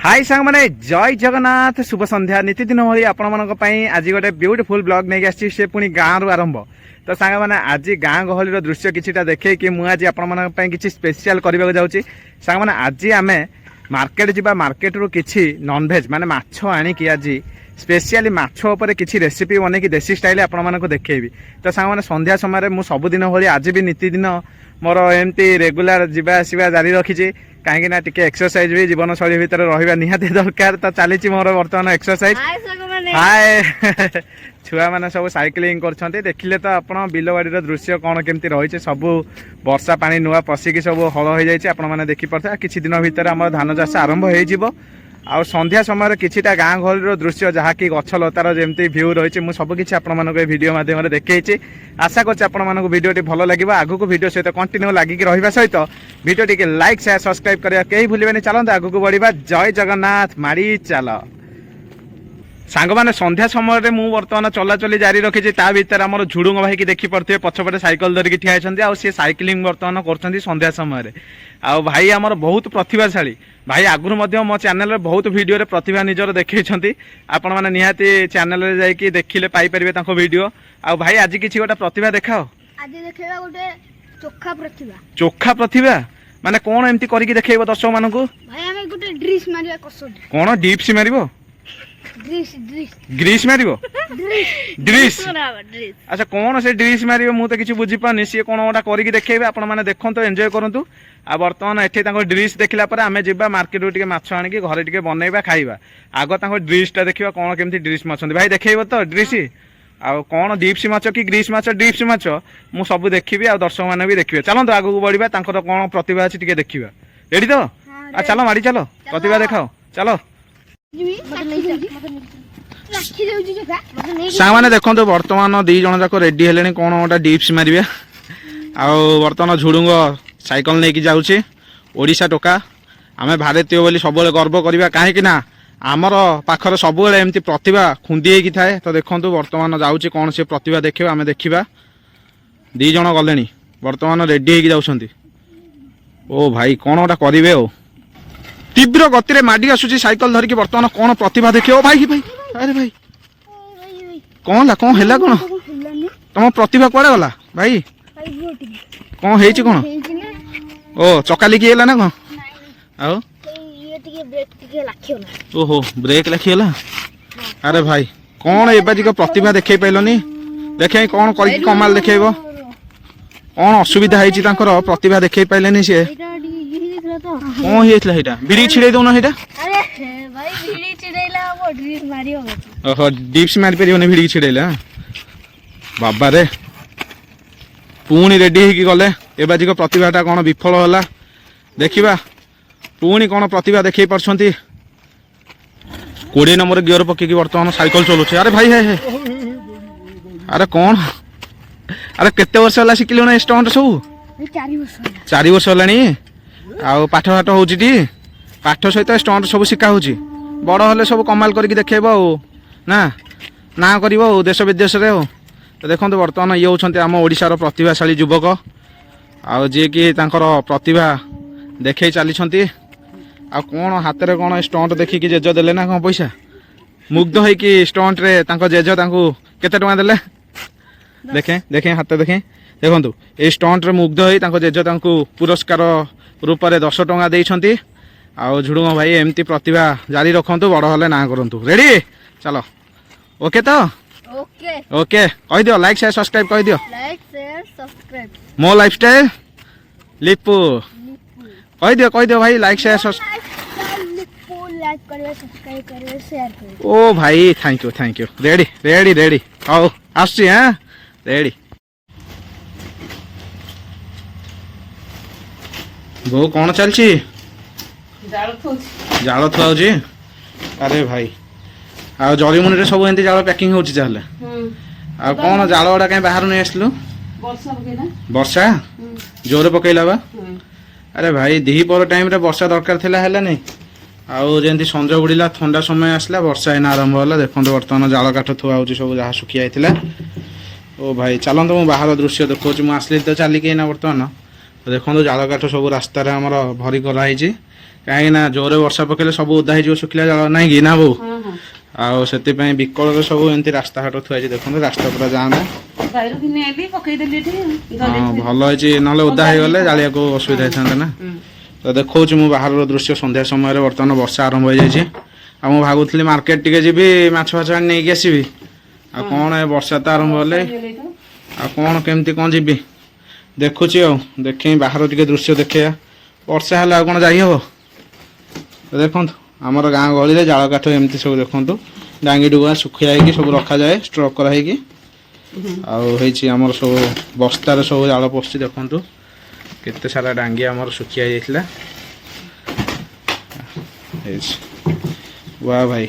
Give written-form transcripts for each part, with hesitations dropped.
हाय सांग मैंने जय जगन्नाथ शुभ संध्या नीतिदिन भाई आपण मानी आज गोटे ब्यूटीफुल ब्लॉग नहीं आसी से पुणी गाँव रु आरंभ तो सांग मैंने आज गाँ गहली दृश्य किछिटा देखे कि मुझे आपण कि स्पेशल करने जाऊँगी सांग मैंने आज आम मार्केट जा मार्केट रु किछि नॉनवेज माने माछ आनिकी आज स्पेशली माछ उपर किछि रेसिपी बनैकी देसी स्टाइल आपण मानक देखैबी तो सांग मैंने संध्या समय मु सबुदिन भली आज भी नीतिदिन मोर एमती रेगुलर जीवा आसवा जारी रखी कहीं ना टिके एक्सरसाइज भी जीवन शैली भितर रहा निहाती दरकार तो चली मोर बर्तमान एक्सरसाइज हाय छुआ मैंने सब साइकिलिंग कर देखिले तो आप बिलवाड़ी दृश्य कौन केमती रही सब वर्षा पानी नुआ पशिकी सब हल हो जाए आपने देखिपे किसी दिन भितर आम धान चाष आरंभ हो आ संध्या समय किछिटा गाँ गहली दृश्य जहाँकि गछलतार जमी भ्यू रही है सबकि आपको भिडियो माध्यम देखी आशा कर भिडियो भल लगे आगू को भिडियो सहित कंटिन्यू लगिक रहा सहित video T like share subscribe करें कहीं भूलें चलते आगू बढ़ा जय जगन्नाथ माड़ी चल सांग मैंने संध्या समय मु बर्तमान चलाचली जारी रखी भितर आम झुड़ुंग भाई की देखी पड़े पछपटे साइकिल धरिकी ठिया सी साइकिलिंग बर्तमान कर संध्या समय आ भाई आमर बहुत प्रतिभाशाली भाई आगुरी मो चैनल बहुत वीडियो रे प्रतिभा निजर देखते आपण मैंने निहाती चैनल रे जाइए देखिले पाइपर वीडियो आ भाई आज किसी गोटे प्रतिभा देखाओ आज देखा गोटे चोखा प्रतिभा चोखा प्रतिभा माने कौन एमती करके देखैबो दर्शक मानकू भाई हमें गोटे ड्रिस मारिया कसोट कौन डिप्स मारिबो ग्रीस मारिबो ड्रिस अच्छा कौन से ड्रिस मारिबो मु तो किछि बुझी पानी सी कौन गोटा करके देखैबे आपण माने देखंतो एन्जॉय करंतु आ बर्तमान एठी तांको ड्रिस देखला पर आमे जिबा मार्केट टिके माछ आनिके घरे टिके बनैबा खाइबा आगो तांको ड्रिसटा देखिबा कौन केमती ड्रिस माछंती भाई देखैबो तो ड्रिस आ कौन डिप्स माछ कि ग्रीस माछ डिप्स माछ मु सब देखिबी आ दर्शक माने भी देखिबे चलो तो आगो बढ़िबा तांकर कौन प्रतिभा अछि टिके देखिबा रेडी तो आ चलो मारी चलो प्रतिभा देखाओ चलो सामाने देखो तो बर्तमान दी जन जाक रेडी हेले कौन गोटा डिप्स मारे बर्तमान झुड़ुंग साइकिल नहीं जाऊे ओडिशा टोका आम भारतीय बोली सब गर्व करवा कहीं आमर पाखर सब एमती प्रतिभा खुंदी होगी थाए तो देखो बर्तमान जाऊँगी कौन से प्रतिभा देखा आम देखा दी जन गले बर्तमान रेडी होगी ओ भाई कौन गोटा करेंगे ओ तीव्र गति माडी आसूची साइकिल धरिकी बर्तमान कौन प्रतिभा देखिए ओ भाई भाई अरे भाई कौन ला कौन हैला कौन तुम प्रतिभा कुआड़े गला भाई कौन है कौन ओ चका लिखी है ना कौन आओ ओहो ब्रेक लाखीगला अरे भाई कौन एबाजिक प्रतिभा देखे पाइलनी देखे कौन कर कमाल देखेब कौन असुविधा है प्रतिभा देखे पाइलेनी सी कौन होता बिड़ी छिड़े दौन ओहो डिप्स मारी पारे भिड़ी छिड़ेला बाबा रे पुणी रेडी होगी गले एबाजिक प्रतिभाटा कौन विफल होला देखिबा पुणी कौन प्रतिभा देखई पारछंती 20 नंबर गियर पकेकी बर्तमान साइकिल चलुचे अरे भाई है अरे कौन अरे केते वर्ष होला शिखिलु ना स्टंट सब 4 वर्ष होलानी आउ पाठ फाठ होउची टी पाठ सहित स्टंट सब शिखा होउची बड़ हेले सब कमाल करके देखेब ना ना कर देश विदेश रे तो देखो बर्तमान ये होउछंती आम ओडिशार प्रतिभाशाली युवक आउ जे कि तांकर प्रतिभा देखई चली आ कौन हाथ में कौन स्टंट देखिकी जेज देले ना कौन पैसा मुग्ध है कि स्टंट रे तांको जेज तांको केते टका देले देखें देखें हाथ देखें देखो ये स्टंट रे मुग्ध है तांको जेज तांको पुरस्कार रूप में 10 टका देइछंती आ झुड़ुंग भाई एमती प्रतिभा जारी रखंतु बड़ हेले ना करंतु रेडी चलो ओके तो ओके ओके कह दियो लाइक शेयर सब्सक्राइब कह दियो लाइक शेयर सब्सक्राइब मो लाइफस्टाइल लिपू कह दियो भाई लाइक शेयर लाइक करेंगे सब्सक्राइब करेंगे शेयर करेंगे ओ भाई thank you ready ready ready आओ आसुची हाँ रेडी बो कौन चलची जाल थुआउची अरे भाई आ जरीमुनि रे सब एंती जाल पैकिंग होची चाहले आ कौन जाल गुड़ा कहीं बाहर नहीं आसलु वर्षा जोरे पकेला बा अरे भाई दीपर टाइम रे वर्षा दरकार थिला हैला नहीं आउ जेंती संज बुड़ीला ठंडा समय आसला वर्षा एना आरंभ होला देखंतो वर्तमान जाल काठ थुआ होची सब जहा सुखी आइथिला ओ भाई चलंतो मु बाहर दृश्य देखौची मु आसली तो चली के ना वर्तमान देखंतो जाल काठ सब रास्ता रे हमर भरी करा हिची काहे ना जोरे वर्षा पकेले सब उदा हिजो सुखिला जाल नाही कि ना बो आउ सेति पई बिकल रे सब एंती रास्ता घाट थुआ हिची देखंतो रास्ता पूरा जाम बाहर किने आली पकई देली एठी हां भलो हिची नले उदा हे गले जालिया को असुविधा थांता ना तो देखौची मु बाहर दृश्य संध्या समय रे वर्तमान वर्षा आरंभ हो जाइछि आ मु भागुतली मार्केट टिके जीबी माछ फाछ नै के आसीबी आ कोन ए वर्षा त आरंभ होले आ कोन केमती कोन जीबी देखुची आ देखै बाहर टिके दृश्य देखे वर्षा हला कोन जाई हो तो देखंतु हमर गां गली रे जाळ काठ एमती सब देखंतु डांगी डुगा सुखिया कि सब रखा जाए स्टॉक करा कि आ होइछि हमर सब बस्ता रे सब जाळ पस्छि देखंतु केते सारा डांगी हमर सुखिया जाइथिला वाह भाई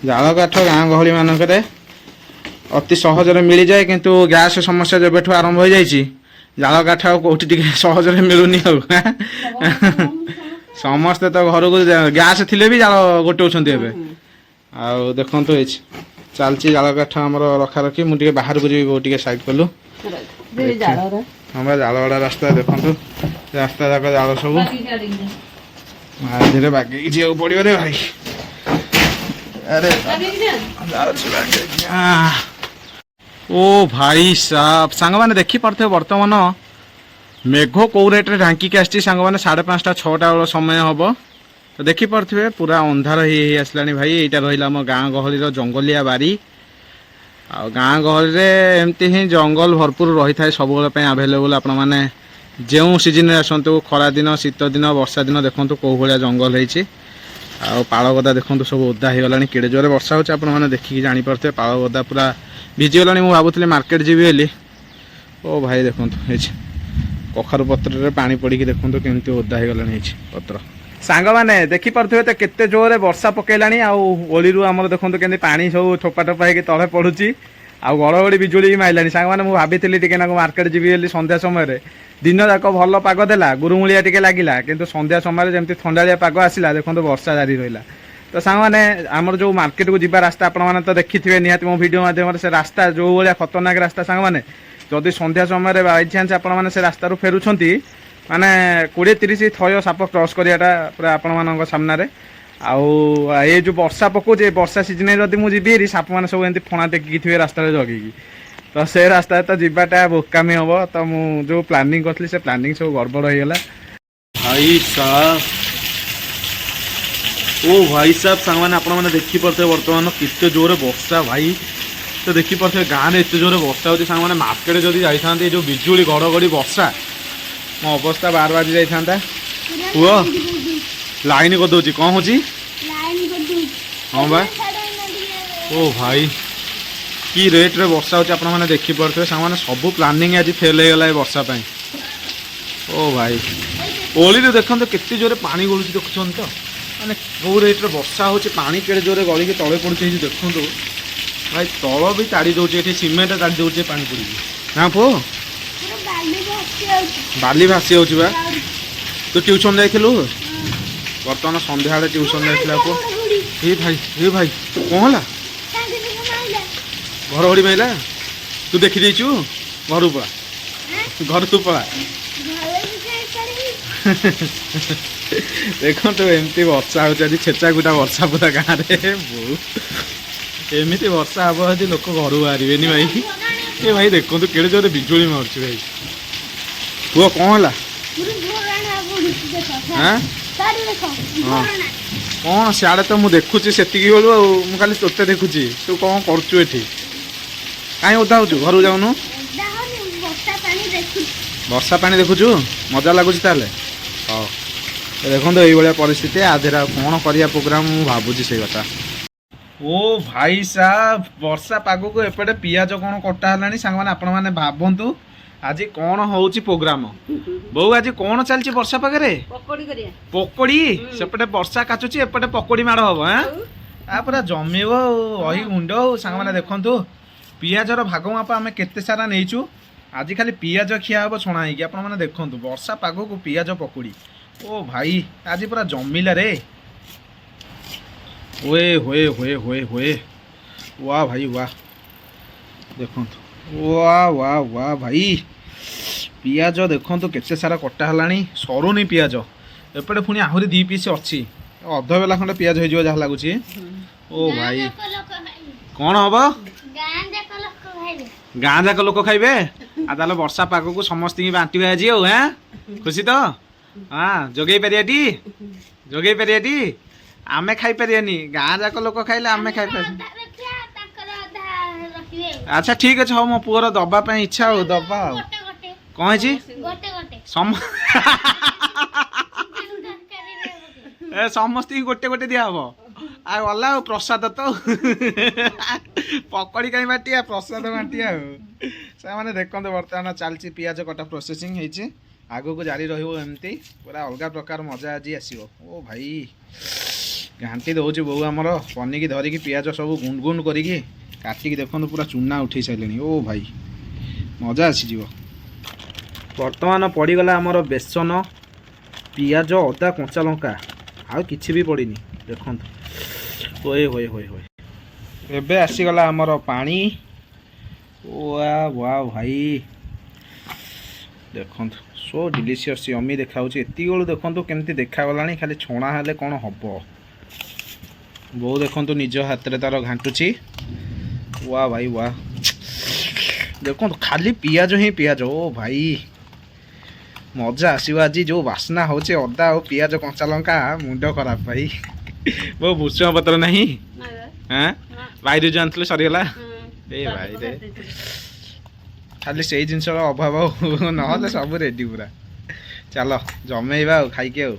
जाल काठ गाँ गहली मानकरे अति सहज मिल जाए किंतु गैस समस्या जब आरंभ हो जाइए जाल काठ कौटी टिके सहज मिलूनी समस्ते तो घर को गैस थिले भी जाल गोटौछंती एबे आ देखंतु एछ चलची जाल काठ हमर रखा रखी मुझे बाहर को जीव टिके साइड कलु हमारा जाल वाला रास्ता देखंतु रास्ता जाक जाल सब धीरे बाकी जीव पड़ियो रे भाई अरे ओ भाई साहब सांग मैंने देखी पार्थे वर्तमान मेघ कौ रेट्रे ढांकी के आसी सांग मैंने 5:30 6टा बेल समय हम तो देखी पार्थे पूरा अंधार ही आसला भाई यहाँ रहा आम गाँ गहली जंगलिया बारी आ गाँ गहली एमती ही जंगल भरपूर रही था सब आभेलेबल आपण मैंने जो सीजन आसतु खरा दिन शीत दिन वर्षा दिन देखो कौ भाया जंगल होती पाड़ गदा देखो सब ओदा हो गला केड़े जोरे वर्षा होचे आपण माने देखिकी जानी पारथे पाड़ गदा पूरा भिजी गलानी मु भाबुतले मार्केट जीवी हेली ओ भाई देखंतु हेछ कखारु पत्र रे पानी पड़ी के देखंतु केमती ओदा हो गलानी हेछ पत्र सांग माने देखि पारथे त केते जोरे वर्षा पकेलानी आ ओली रु हमर देखंतु केंदी पानी सब ठोपा ठोपा हे के तळे पडुची आ गड़गड़ी बिजुली माइलानी सांग माने मु भाबितली टिके ना मार्केट जीवी हेली संध्या समय रे दिन जाक भल पाग देला गुरुमुलिया टिके लागिला किंतु संध्या समय जमती ठंडालिया पाग आसिला देखो वर्षा जारी रहा तो सांग मैंने आमर जो मार्केट को जीवा रास्ता आपने तो देखिथे निहाती मो वीडियो माध्यम से रास्ता जो भाया खतरनाक रास्ता सांग मैंने जदि संध्या समय बाई चान्स आपने से रास्ता फेरुंट माने 20-30 थय साप क्रॉस कराटा पूरा आपण सामने आउ ये जो वर्षा पकाउे वर्षा सीजन जदि मुझे जीवी साप मैंने सब एमती फणा टेकी थे रास्ता जगिकी तो से रास्ता तो जीवाटा बोकामी हम तो मु जो प्लानिंग करथली से प्लानिंग सब गड़बड़ हो गला भाई साहब ओ भाई साहब सांग मैंने आपण मैंने देखि पारथे वर्तमान केते जोरे वर्षा भाई तो देखि पारथे गाँ में एते जोरे वर्षा होती सांग मैंने मार्केट जदि जाइथांते जो बिजुली घड़घड़ी वर्षा मो अवस्था 12 बाजी जाइथांता पुओ लाइन कर दोची कौन होची हां बा ओ भाई की रेट रे वर्षा होची आपण माने देखि पड़थे सांग माने सब प्लानिंग आज फेल हो गला वर्षा पई ओ भाई ओली रे देखन तो केते जोरे पानी गळुची देखछन तो माने को रेट रे वर्षा होची पानी केड़े जोरे गळी के तळे पड़ुची देखन तो भाई तळ भी ताड़ी दोचे एठी सीमेंट ताड़ी दोचे पानी पड़ी ना पो बाली भासी होची बा तो ट्यूशन जाइथिलु वर्तमान संध्या बेले ट्यूशन जाइथिला पो हे भाई कोन होला घर घड़ी माइला तू देखी देचु घर पड़ा घर तू पड़ा देख तो एमती वर्षा हो छेचा गुटा वर्षा पूरा गाँव में बहुत एमती वर्षा हम आज लोक घर बाहर भाई ये भाई देखो तो केड़े जोरे बिजुली मारछ भाई पुओ कौन है कौन सियाड़े तो मुझे देखुची से बेलू खाली तोते देखुची तू कौन करचु एठी कहीं ओदा हो घर जाऊनु वर्षा पानी देखुचु मजा लगुच ताले हाँ ଦେଖନ୍ତୁ ଏଇଭଳିଆ ପରିସ୍ଥିତି ଆଧିରେ ଆଉ କ'ଣ କରିବା ପ୍ରୋଗ୍ରାମ ମୁଁ ଭାବୁଛି ସେଇ କଥା। ଓ ଭାଇ ସାହେବ ବର୍ଷା ପାଗକୁ ଏପଟେ ପିଆଜ କ'ଣ କଟା ହେଲାଣି ସାଙ୍ଗମାନେ ଆପଣମାନେ ଭାବନ୍ତୁ ଆଜି କ'ଣ ହଉଛି ପ୍ରୋଗ୍ରାମ। ବୋଉ ଆଜି କ'ଣ ଚାଲିଛି ବର୍ଷା ପାଗରେ? ପକୋଡି କରିବା। ପକୋଡି ସେପଟେ ବର୍ଷା କାଚୁଛି ଏପଟେ ପକୋଡି ମାଡ଼ ହବ ଆଁ ପୁରା ଜମିବ ଅହି ଗୁଣ୍ଡ ସାଙ୍ଗମାନେ ଦେଖନ୍ତୁ ପିଆଜର ଭାଗ ମାପ ଆମେ କେତେ ସାରା ନେଇଛୁ। ଆଜି ଖାଲି ପିଆଜ ଖିଆ ହବ ଛଣା ହେଇକି ଆପଣମାନେ ଦେଖନ୍ତୁ ବର୍ଷା ପାଗକୁ ପିଆଜ ପକୋଡି। ଓ ଭାଇ ଆଜି ପୁରା ଜମିଲା ରେ। ଓଏ ହୋଏ ହୋଏ ହୋଏ ହୋଏ ୱା ଭାଇ ୱା ଦେଖନ୍ତୁ ୱା ୱା ୱା ଭାଇ ପିଆଜ ଦେଖନ୍ତୁ କେତେ ସାରା କଟା ହେଲାଣି ସରୁନି ପିଆଜ। ଏପଟେ ପୁଣି ଆହୁରି 2 ପିସ୍ ଅଛି ଅଧ ବେଲା ଖଣ୍ଡେ ପିଆଜ ହେଇଯିବ ଯାହା ଲାଗୁଛି। ଓ ଭାଇ କ'ଣ ହବ? ଗାଁ ଯାକ ଲୋକ ଖାଇବେ। ଆଉ ତାହେଲେ ବର୍ଷା ପାଗକୁ ସମସ୍ତଙ୍କୁ ବାଣ୍ଟିବା ଆଜି ଆଉ ଖୁସି ତ? ଯୋଗେଇ ପାରିବାଟି ଯୋଗେଇ ପାରିବାଟି ଆମେ ଖାଇପାରିବାନି ଗାଁ ଯାକ ଲୋକ ଖାଇଲେ ଆମେ ଖାଇପାରିବା। ଆଚ୍ଛା ଠିକ୍ ଅଛି ହଉ ମୋ ପୁଅର ଦବା ପାଇଁ ଇଚ୍ଛା ଆଉ ଦବା ଆଉ କ'ଣ ହେଇଛି ସମସ୍ତଙ୍କୁ ଗୋଟେ ଗୋଟେ ଦିଆହବ ଆଉ ଗଲା ଆଉ ପ୍ରସାଦ ତ ପକୋଡି କାହିଁ ବାଟିଆ ପ୍ରସାଦ ବାଟିଆ ଆଉ ସେମାନେ ଦେଖନ୍ତୁ ବର୍ତ୍ତମାନ ଚାଲିଛି ପିଆଜ କଟା ପ୍ରୋସେସିଂ ହେଇଛି ଆଗକୁ ଜାରି ରହିବ ଏମିତି ପୁରା ଅଲଗା ପ୍ରକାର ମଜା ଆଜି ଆସିବ। ଓ ଭାଇ ଘାଣ୍ଟି ଦେଉଛି ବୋଉ ଆମର ପନିକି ଧରିକି ପିଆଜ ସବୁ ଗୁଣ୍ଡ ଗୁଣ୍ଡ କରିକି କାଟିକି ଦେଖନ୍ତୁ ପୁରା ଚୁନା ଉଠେଇ ସାରିଲେଣି। ଓ ଭାଇ ମଜା ଆସିଯିବ। ବର୍ତ୍ତମାନ ପଡ଼ିଗଲା ଆମର ବେସନ ପିଆଜ ଅଦା କଞ୍ଚା ଲଙ୍କା ଆଉ କିଛି ବି ପଡ଼ିନି ଦେଖନ୍ତୁ। ହୋଏ ହୋଏ ହୋଏ ହୋଏ ଏବେ ଆସିଗଲା ଆମର ପାଣି। ୱା ୱା ଭାଇ ଦେଖନ୍ତୁ ସୋ ଡିଲିସିୟସ୍ ୟମି ଦେଖାଯାଉଛି। ଏତିକି ବେଳୁ ଦେଖନ୍ତୁ କେମିତି ଦେଖାଗଲାଣି ଖାଲି ଛଣା ହେଲେ କ'ଣ ହବ। ବୋଉ ଦେଖନ୍ତୁ ନିଜ ହାତରେ ତାର ଘାଣ୍ଟୁଛି। ୱା ଭାଇ ୱା ଦେଖନ୍ତୁ ଖାଲି ପିଆଜ ହିଁ ପିଆଜ। ଓ ଭାଇ ମଜା ଆସିବ ଆଜି ଯେଉଁ ବାସ୍ନା ହେଉଛି ଅଦା ଆଉ ପିଆଜ କଞ୍ଚା ଲଙ୍କା ମୁଣ୍ଡ ଖରାପ ଭାଇ। ବୋଉ ଭୃଷଙ୍ଗ ପତ୍ର ନାହିଁ ଭାଇରୁ ଯେଉଁ ଆଣିଥିଲେ ସରିଗଲା। ଏ ଭାଇରେ ଖାଲି ସେଇ ଜିନିଷର ଅଭାବ ନହେଲେ ସବୁ ରେଡି ପୁରା। ଚାଲ ଜମେଇବା ଆଉ ଖାଇକି ଆଉ।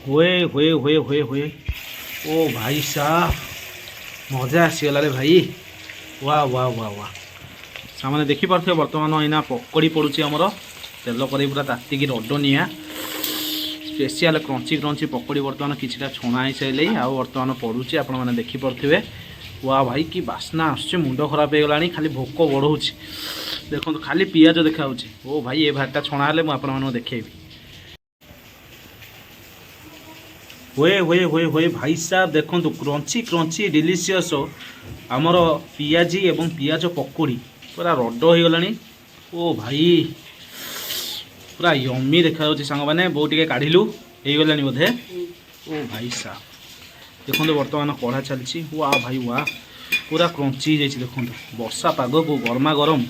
ହୁଏ ହୁଏ ହୁଏ ହୁଏ ହୁଏ ଓ ଭାଇ ସାହ ମଜା ଆସିଗଲା ରେ ଭାଇ। ୱା ୱା ୱା ୱା ସେମାନେ ଦେଖିପାରୁଥିବେ ବର୍ତ୍ତମାନ ଏଇନା ପକୋଡ଼ି ପଡ଼ୁଛି ଆମର ତେଲ କରି ପୁରା ତାତିକି ରଡ଼ ନିଆଁ ସ୍ପେସିଆଲ କ୍ରଞ୍ଚି କ୍ରଞ୍ଚି ପକୋଡ଼ି ବର୍ତ୍ତମାନ କିଛିଟା ଛଣା ହେଇସାରିଲେଇ ଆଉ ବର୍ତ୍ତମାନ ପଡ଼ୁଛି ଆପଣମାନେ ଦେଖିପାରୁଥିବେ। ୱା ଭାଇ କି ବାସ୍ନା ଆସୁଛି ମୁଣ୍ଡ ଖରାପ ହେଇଗଲାଣି ଖାଲି ଭୋକ ବଢ଼ଉଛି। ଦେଖନ୍ତୁ ଖାଲି ପିଆଜ ଦେଖାଯାଉଛି। ଓ ଭାଇ ଏ ଭାତଟା ଛଣା ହେଲେ ମୁଁ ଆପଣମାନଙ୍କୁ ଦେଖେଇବି। ହୁଏ ହୁଏ ହୁଏ ହୁଏ ଭାଇ ସାହେବ ଦେଖନ୍ତୁ କ୍ରଞ୍ଚି କ୍ରଞ୍ଚି ଡିଲିସିୟସ୍ ଆମର ପିଆଜି ଏବଂ ପିଆଜ ପକୋଡ଼ି ପୁରା ରଡ଼ ହେଇଗଲାଣି। ଓ ଭାଇ ପୁରା ୟମି ଦେଖାଯାଉଛି ସାଙ୍ଗମାନେ। ବୋଉ ଟିକେ କାଢ଼ିଲୁ ହେଇଗଲାଣି ବୋଧେ। ଓ ଭାଇ ସାହେବ ଦେଖନ୍ତୁ ବର୍ତ୍ତମାନ କଢ଼ା ଚାଲିଛି। ୱା ଭାଇ ୱା ପୁରା କ୍ରଞ୍ଚି ହେଇଯାଇଛି ଦେଖନ୍ତୁ ବର୍ଷା ପାଗକୁ ଗରମା ଗରମ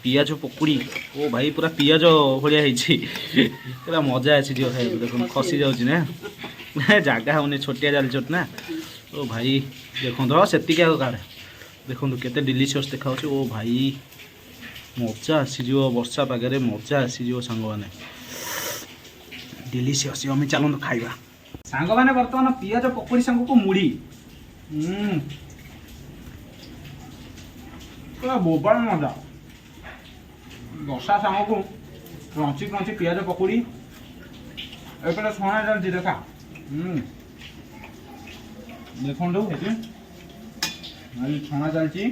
ପିଆଜ ପକୁଡ଼ି। ଓ ଭାଇ ପୁରା ପିଆଜ ଭଳିଆ ହେଇଛି ପୁରା ମଜା ଆସିଯିବ ଖାଇବାକୁ। ଦେଖନ୍ତୁ ଖସି ଯାଉଛି ନା ଜାଗା ହେଉନି ଛୋଟିଆ ଜାଲି ଚୋଟ ନା। ଓ ଭାଇ ଦେଖନ୍ତୁ ସେତିକି ଆଉ କାଢ଼େ ଦେଖନ୍ତୁ କେତେ ଡିଲିସିୟସ୍ ଦେଖାଯାଉଛି। ଓ ଭାଇ ମଜା ଆସିଯିବ ବର୍ଷା ପାଗରେ ମଜା ଆସିଯିବ ସାଙ୍ଗମାନେ ଡିଲିସିୟସ୍ ଆମେ ଚାଲନ୍ତୁ ଖାଇବା। ସାଙ୍ଗମାନେ ବର୍ତ୍ତମାନ ପିଆଜ ପକୋଡ଼ି ସାଙ୍ଗକୁ ମୁଢ଼ି ପୁରା ବୋବାଲ ମଜା। ବର୍ଷା ସାଙ୍ଗକୁ କ୍ରଞ୍ଚି କ୍ରଞ୍ଚି ପିଆଜ ପକୋଡ଼ି ଏପଟେ ଛଣା ଚାଲିଛି ଦେଖା। ଦେଖନ୍ତୁ ଏଠି ଛଣା ଚାଲିଛି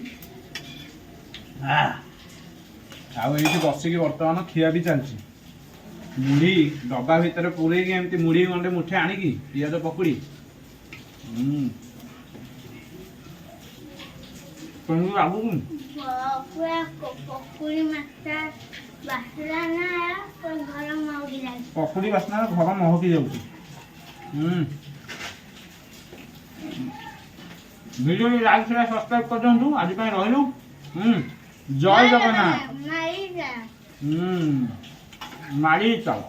ଆଉ ଏଇଠି ବସିକି ବର୍ତ୍ତମାନ ଖିଆ ବି ଚାଲିଛି। ମୁଢ଼ି ଡବା ଭିତରେ ପୁରେଇକି ଏମିତି ମୁଢ଼ି ଗଣ୍ଡେ ମୁଠେ ଆଣିକି ପିଆଜ ପକୁଡ଼ି କେମିତି ଲାଗୁଛି? ପକୁଡ଼ି ବାସ୍ନା ଘର ମହକି ଯାଉଛି। ଭିଡ଼ିଓଟି ଲାଇକ୍ ସେୟାର ସବସ୍କ୍ରାଇବ୍ କରିଦିଅନ୍ତୁ। ଆଜି ପାଇଁ ରହିଲୁ। ଜୟ ଜଗନ୍ନାଥ। ମାଡ଼ି ଚାଲ।